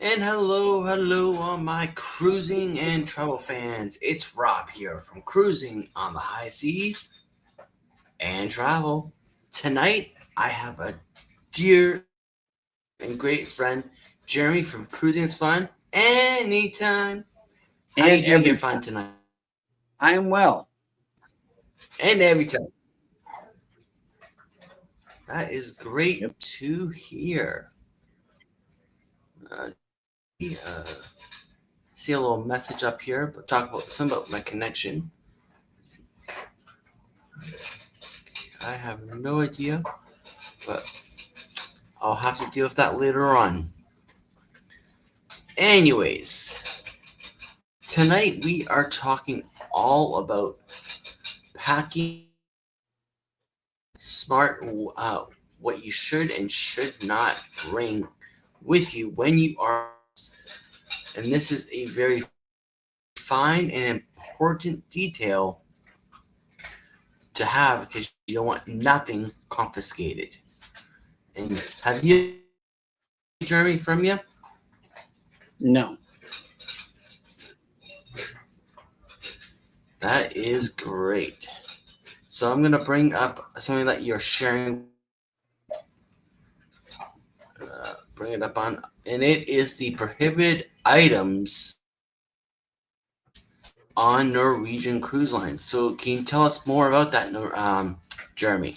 And hello, all my cruising and travel fans. It's Rob here from Cruising on the High Seas and Travel. Tonight, I have a dear and great friend, Jeremy from Cruising is Fun Anytime. How you And doing here, every fun time. tonight? I am well. And every time. That is great Yep. to hear. See a little message up here, but talk about some about my connection. I have no idea, but I'll have to deal with that later on. Anyways, tonight we are talking all about packing smart, what you should and should not bring with you when you are. And this is a very fine and important detail to have because you don't want nothing confiscated. And have you Jeremy from you? No. That is great. So I'm gonna bring up something that you're sharing. Bring it up on, and it is the prohibited items on Norwegian cruise lines. So can you tell us more about that, Jeremy?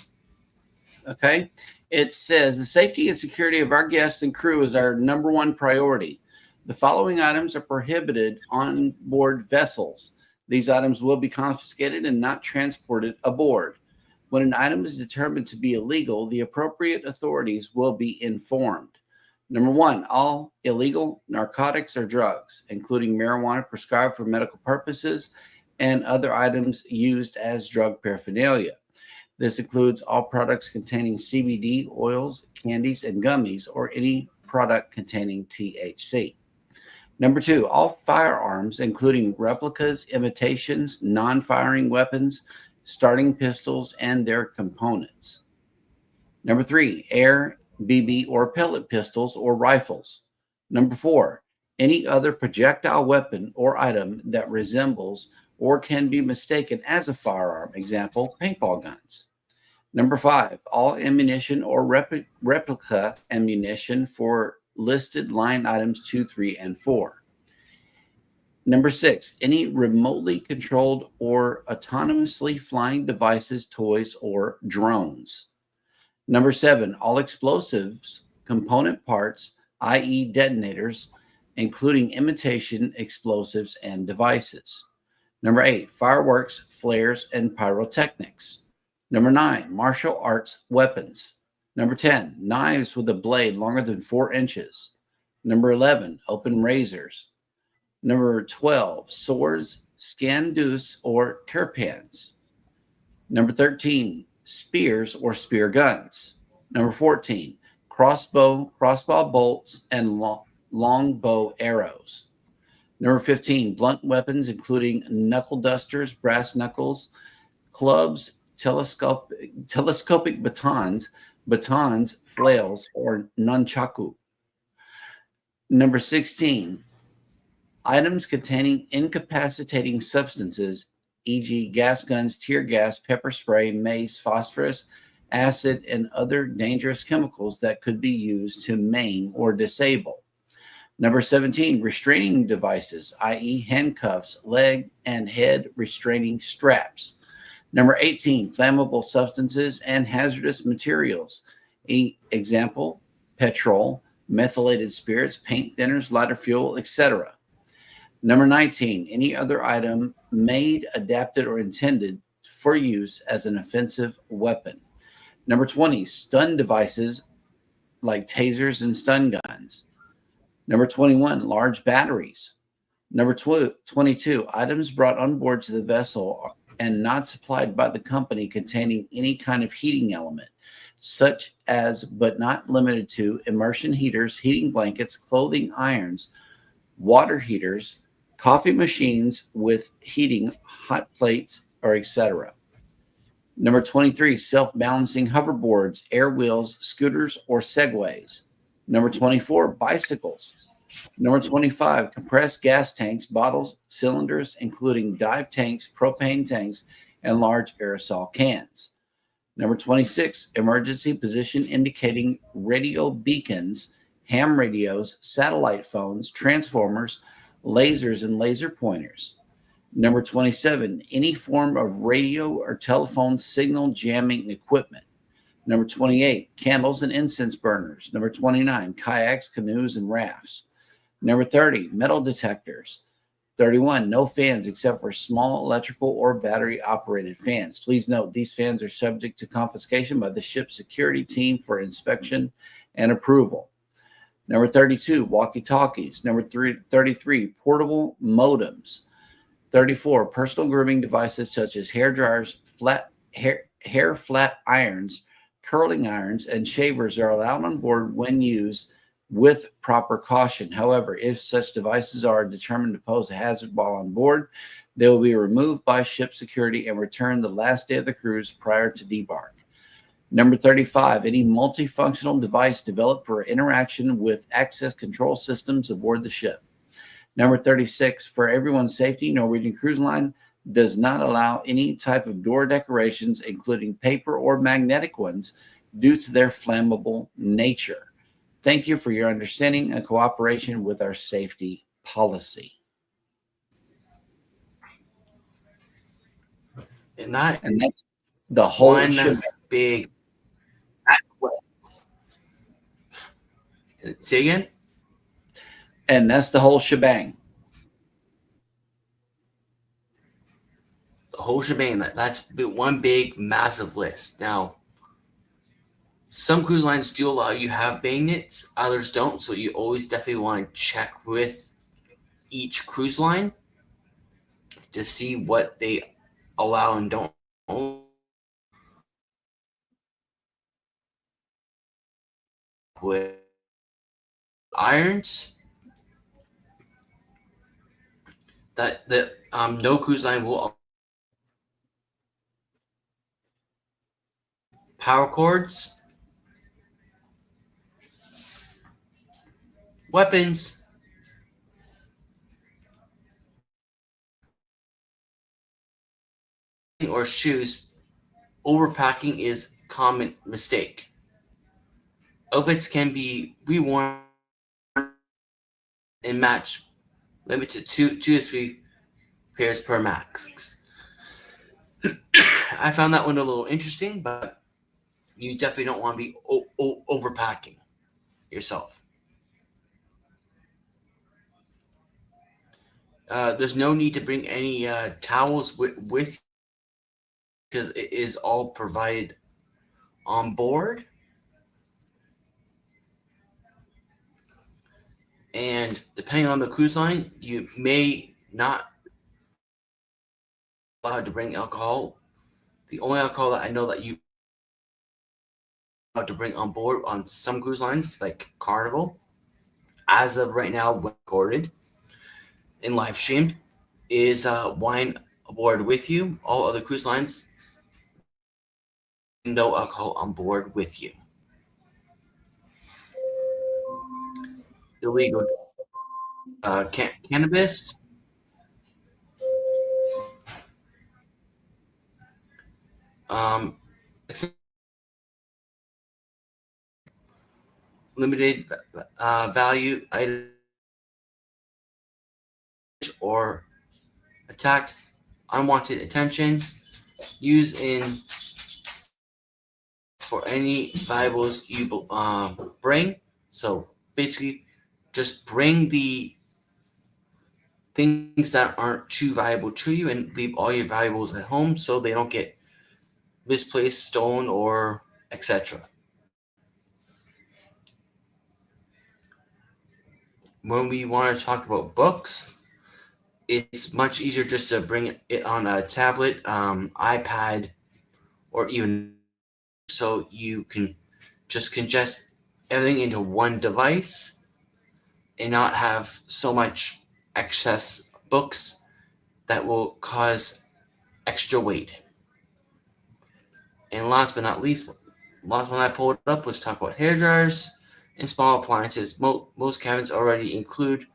Okay. It says the safety and security of our guests and crew is our number one priority. The following items are prohibited on board vessels. These items will be confiscated and not transported aboard. When an item is determined to be illegal, the appropriate authorities will be informed. Number one, all illegal narcotics or drugs, including marijuana prescribed for medical purposes and other items used as drug paraphernalia. This includes all products containing CBD oils, candies, and gummies, or any product containing THC. Number two, all firearms, including replicas, imitations, non firing weapons, starting pistols, and their components. Number three, air, BB, or pellet pistols or rifles. Number four, any other projectile weapon or item that resembles or can be mistaken as a firearm, example, paintball guns. Number five, all ammunition or replica ammunition for listed line items two, three, and four. Number six, any remotely controlled or autonomously flying devices, toys, or drones. Number seven, all explosives component parts, i.e., detonators, including imitation explosives and devices. Number eight, fireworks, flares, and pyrotechnics. Number nine, martial arts weapons. Number 10, knives with a blade longer than 4 inches. Number 11, open razors. Number 12, swords, scandus, or kirpans. Number 13, spears or spear guns. Number 14, crossbow bolts, and long bow arrows. Number 15, blunt weapons, including knuckle dusters, brass knuckles, clubs, telescopic batons, flails, or nunchaku. Number 16, items containing incapacitating substances, e.g., gas guns, tear gas, pepper spray, mace, phosphorus, acid, and other dangerous chemicals that could be used to maim or disable. Number 17, restraining devices, i.e., handcuffs, leg and head restraining straps. Number 18, flammable substances and hazardous materials. Example, petrol, methylated spirits, paint thinners, lighter fuel, etc. Number 19, any other item made, adapted, or intended for use as an offensive weapon. Number 20, stun devices like tasers and stun guns. Number 21, large batteries. Number 22, items brought on board to the vessel and not supplied by the company containing any kind of heating element, such as but not limited to immersion heaters, heating blankets, clothing irons, water heaters, coffee machines with heating, hot plates, or etc. Number 23, self-balancing hoverboards, air wheels, scooters, or segways. Number 24, bicycles. Number 25, compressed gas tanks, bottles, cylinders, including dive tanks, propane tanks, and large aerosol cans. Number 26, emergency position indicating radio beacons, ham radios, satellite phones, transformers, lasers, and laser pointers. Number 27, any form of radio or telephone signal jamming equipment. Number 28, candles and incense burners. Number 29, kayaks, canoes, and rafts. Number 30, metal detectors. 31, no fans except for small electrical or battery operated fans. Please note these fans are subject to confiscation by the ship's security team for inspection and approval. Number 32, walkie talkies. Number 33, portable modems. 34, personal grooming devices such as hair dryers, hair flat irons, curling irons, and shavers are allowed on board when used with proper caution. However, if such devices are determined to pose a hazard while on board, they will be removed by ship security and returned the last day of the cruise prior to debark. Number 35, any multifunctional device developed for interaction with access control systems aboard the ship. Number 36, for everyone's safety, Norwegian Cruise Line does not allow any type of door decorations, including paper or magnetic ones, due to their flammable nature. Thank you for your understanding and cooperation with our safety policy. And that's the whole one big. Say again? And that's the whole shebang. The whole shebang. That's one big, massive list. Now, some cruise lines do allow you have magnets, others don't. So you always definitely want to check with each cruise line to see what they allow and don't. With irons, that no cruise line will. Power cords, weapons, or shoes. Overpacking is a common mistake. Outfits can be reworn and match, limited to 2 to 3 pairs per max. I found that one a little interesting, but you definitely don't want to be overpacking yourself. There's no need to bring any towels with because it is all provided on board. And depending on the cruise line, you may not be allowed to bring alcohol. The only alcohol that I know that you are allowed to bring on board on some cruise lines, like Carnival, as of right now, when recorded and live streamed, is wine aboard with you. All other cruise lines, no alcohol on board with you. Illegal cannabis, limited value items or attacked unwanted attention, used in for any valuables you bring. So basically, just bring the things that aren't too valuable to you and leave all your valuables at home so they don't get misplaced, stolen, or etc. When we want to talk about books, it's much easier just to bring it on a tablet, iPad, or even so you can just congest everything into one device and not have so much excess books that will cause extra weight. And last but not least, last one I pulled up was talk about hair dryers. and small appliances. Most cabins already include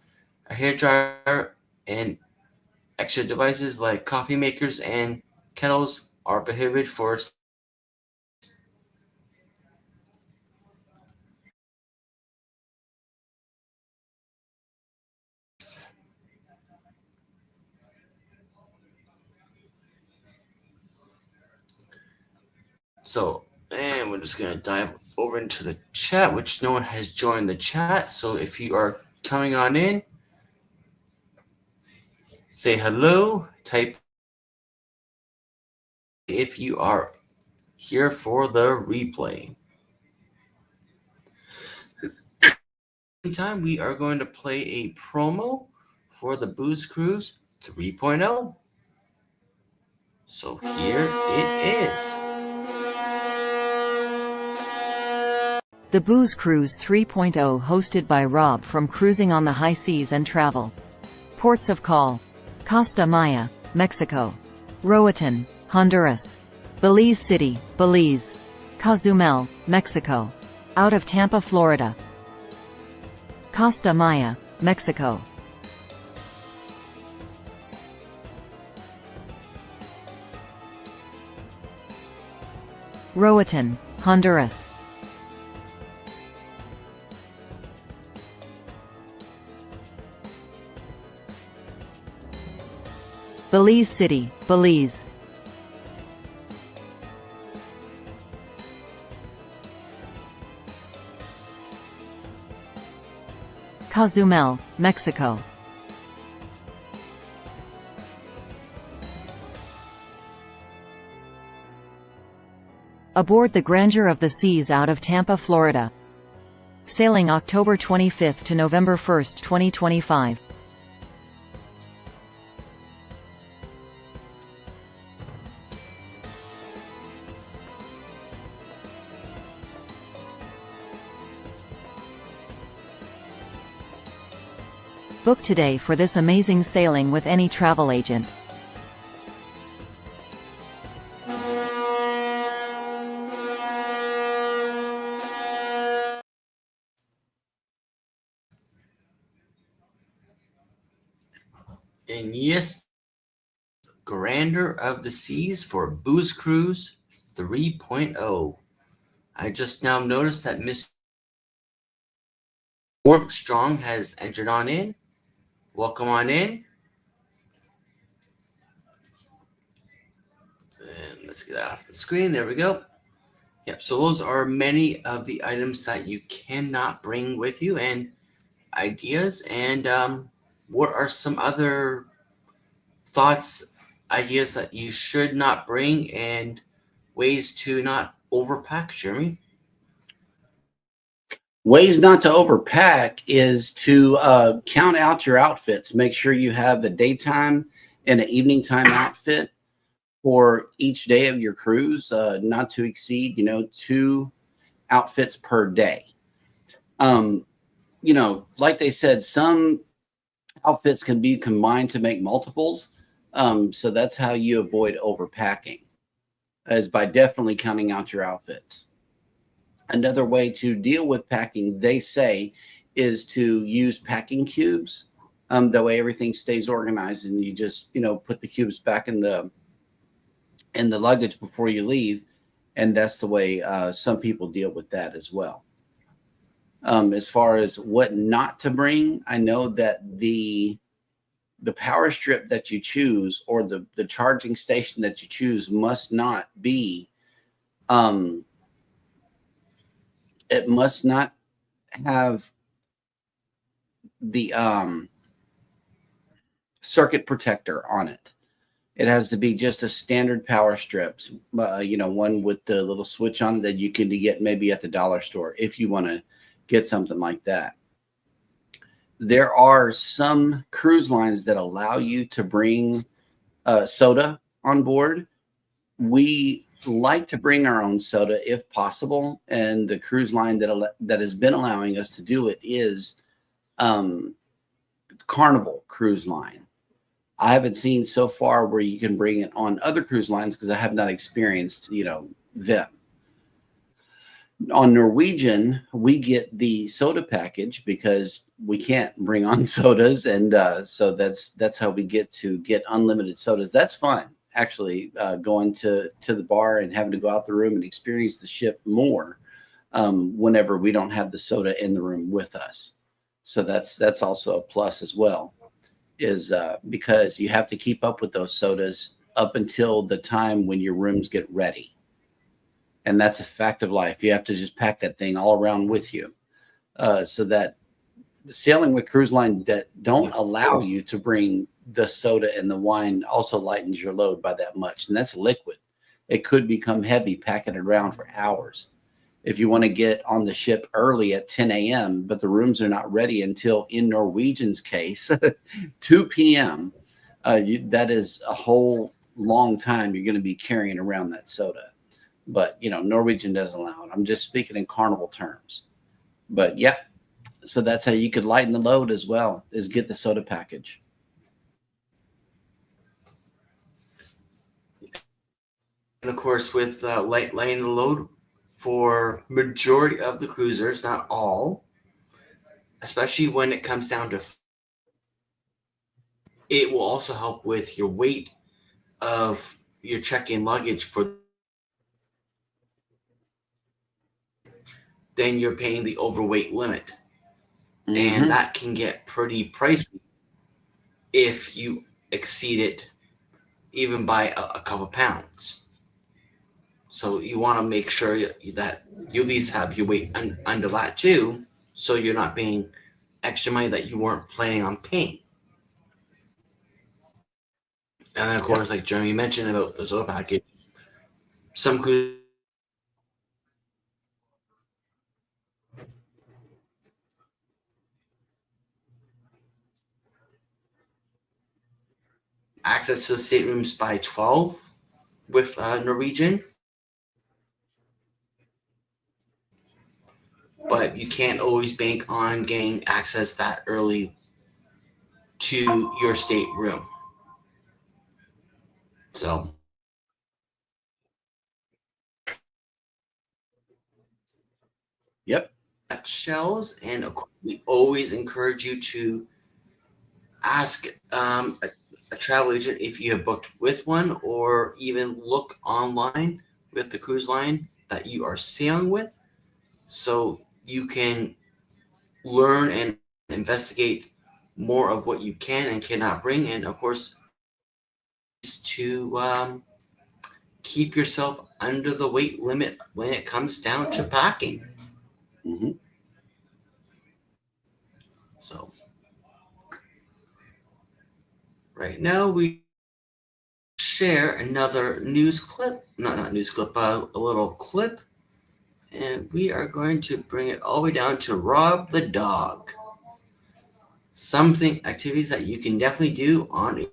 a hair dryer, and extra devices like coffee makers and kettles are prohibited for. So, and we're just gonna dive over into the chat, which no one has joined the chat. So if you are coming on in, say hello, type if you are here for the replay. Meantime, we are going to play a promo for the Booze Cruise 3.0. So here it is. The Booze Cruise 3.0, hosted by Rob from Cruising on the High Seas and Travel. Ports of call: Costa Maya, Mexico; Roatan, Honduras; Belize City, Belize; Cozumel, Mexico; out of Tampa, Florida; Costa Maya, Mexico; Roatan, Honduras; Belize City, Belize; Cozumel, Mexico. Aboard the Grandeur of the Seas out of Tampa, Florida. Sailing October 25 to November 1, 2025. Book today for this amazing sailing with any travel agent. And yes, Grandeur of the Seas for Booze Cruise 3.0. I just now noticed that Miss Armstrong has entered on in. Welcome on in. And let's get that off the screen. There we go. Yep, so those are many of the items that you cannot bring with you and ideas. And what are some other thoughts, ideas that you should not bring and ways to not overpack, Jeremy? Ways not to overpack is to count out your outfits. Make sure you have a daytime and an evening time outfit for each day of your cruise, not to exceed, 2 outfits per day. Like they said, some outfits can be combined to make multiples. So that's how you avoid overpacking, is by definitely counting out your outfits. Another way to deal with packing, they say, is to use packing cubes. That way everything stays organized and you just, put the cubes back in the luggage before you leave. And that's the way some people deal with that as well. As far as what not to bring, I know that the power strip that you choose or the charging station that you choose must not be, it must not have the circuit protector on it. It has to be just a standard power strips, one with the little switch on that you can get maybe at the dollar store if you want to get something like that. There are some cruise lines that allow you to bring soda on board. We like to bring our own soda if possible, and the cruise line that has been allowing us to do it is Carnival Cruise Line. I haven't seen so far where you can bring it on other cruise lines because I have not experienced, them. On Norwegian, we get the soda package because we can't bring on sodas, and so that's how we get unlimited sodas. That's fun, actually, going to the bar and having to go out the room and experience the ship more whenever we don't have the soda in the room with us. So that's also a plus as well, is because you have to keep up with those sodas up until the time when your rooms get ready. And that's a fact of life. You have to just pack that thing all around with you. So that sailing with cruise line that don't allow you to bring the soda and the wine also lightens your load by that much. And that's liquid. It could become heavy packing it around for hours. If you want to get on the ship early at 10 a.m., but the rooms are not ready until, in Norwegian's case, 2 p.m., that is a whole long time you're going to be carrying around that soda. But, Norwegian doesn't allow it. I'm just speaking in Carnival terms. But, yeah, so that's how you could lighten the load as well, is get the soda package. And, of course, with lightening the load for majority of the cruisers, not all, especially when it comes down to, it will also help with your weight of your check-in luggage then you're paying the overweight limit. Mm-hmm. And that can get pretty pricey if you exceed it even by a couple pounds. So you want to make sure that you at least have your weight under that too, so you're not paying extra money that you weren't planning on paying. And then, of course, like Jeremy mentioned about the soda package, some cruise access to the staterooms by 12 with Norwegian. But you can't always bank on getting access that early to your stateroom. So, yep. Shells, and of course, we always encourage you to ask a travel agent if you have booked with one, or even look online with the cruise line that you are sailing with, so you can learn and investigate more of what you can and cannot bring, and of course to keep yourself under the weight limit when it comes down to packing. Mm-hmm. So right now we share another news clip, not news clip, a little clip, and we are going to bring it all the way down to Rob the dog. Activities that you can definitely do on.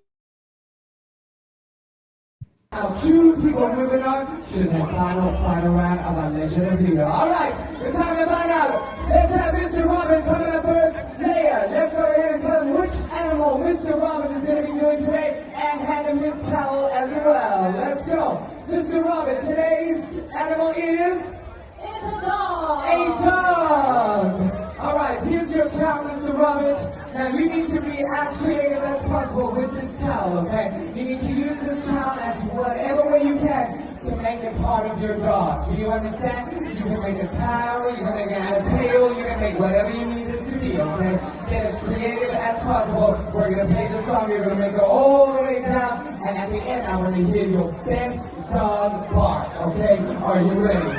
Now, 2 people moving on to the final round of our Legend of Vita. All right, it's time to find out. Let's have Mr. Robin coming up first. Leia, let's go ahead and tell him which animal Mr. Robin is going to be doing today, and hand him his towel as well. Let's go. Mr. Robin, today's animal is? It's a dog. A dog. All right, here's your towel, Mr. Robin. Now, you need to be as creative as possible with this towel, okay? You need to use this towel as whatever way you can to make it part of your dog. Do you understand? You can make a towel, you can make it a tail, you can make whatever you need it to be, okay? Get as creative as possible. We're going to play the song, you're going to make it all the way down, and at the end, I want to hear your best dog bark, okay? Are you ready?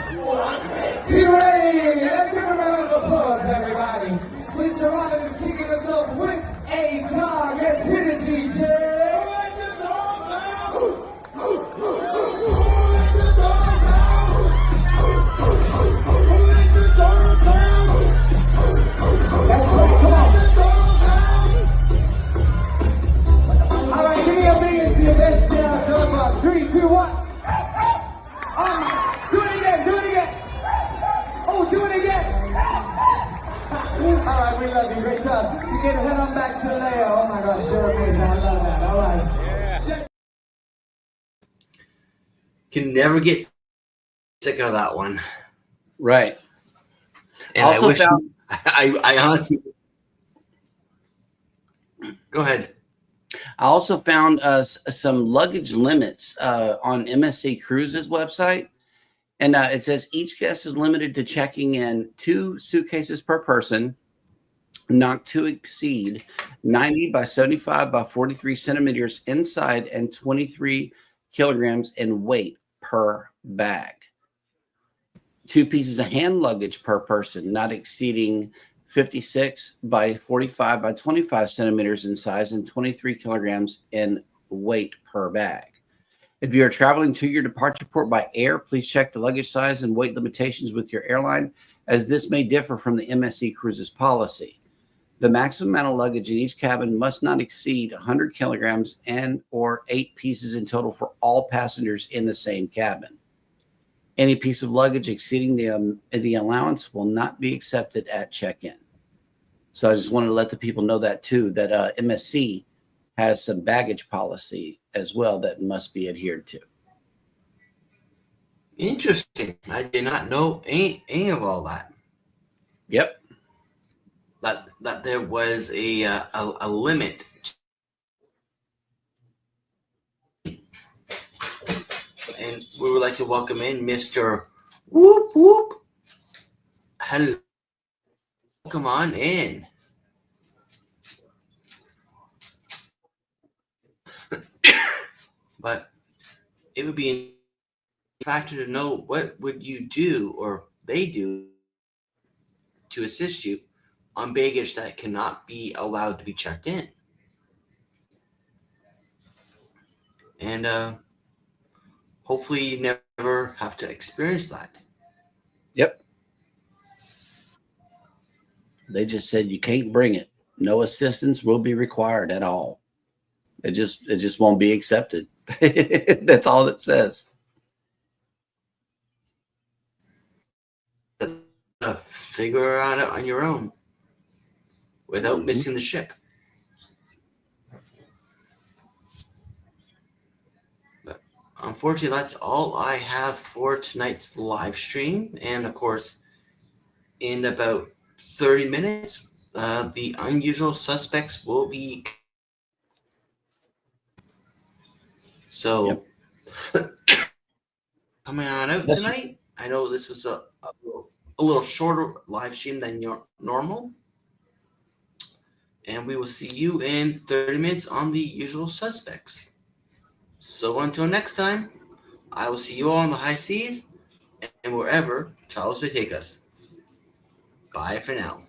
Be ready! Let's give a round of applause, everybody. Mr. Robin is kicking us off with a dog. Let's hit it, DJ. Let the dog out! Let the dog out! Let the dog out! Let's go, come on. All right, give me a big for your best dog bark. 3, 2, 1. Do it again, do it again. Oh, do it again. All right, we love you. Great job. You can head on back to Leia. Oh my gosh, you're amazing. I love that. All right. Yeah. Can never get sick of that one. Right. And Also I wish found- I honestly go ahead. I also found some luggage limits on MSC Cruises website. And it says each guest is limited to checking in 2 suitcases per person, not to exceed 90 by 75 by 43 centimeters inside and 23 kilograms in weight per bag. 2 pieces of hand luggage per person, not exceeding 56 by 45 by 25 centimeters in size and 23 kilograms in weight per bag. If you are traveling to your departure port by air, please check the luggage size and weight limitations with your airline, as this may differ from the MSC Cruises policy. The maximum amount of luggage in each cabin must not exceed 100 kilograms and or 8 pieces in total for all passengers in the same cabin. Any piece of luggage exceeding the allowance will not be accepted at check-in. So I just wanted to let the people know that too, that MSC has some baggage policy as well that must be adhered to. Interesting. I did not know any of all that. Yep. That there was a limit. And we would like to welcome in Mr. Whoop Whoop. Hello. Come on in. But it would be a factor to know what would you do or they do to assist you on baggage that cannot be allowed to be checked in. And hopefully you never have to experience that. Yep. They just said you can't bring it. No assistance will be required at all. It just won't be accepted. That's all it says. Figure it out on your own without missing the ship. But unfortunately, that's all I have for tonight's live stream. And of course, in about 30 minutes, the unusual suspects will be. So, coming on out tonight. I know this was a little shorter live stream than your normal. And we will see you in 30 minutes on the usual suspects. So until next time, I will see you all on the high seas and wherever Charles may take us. Bye for now.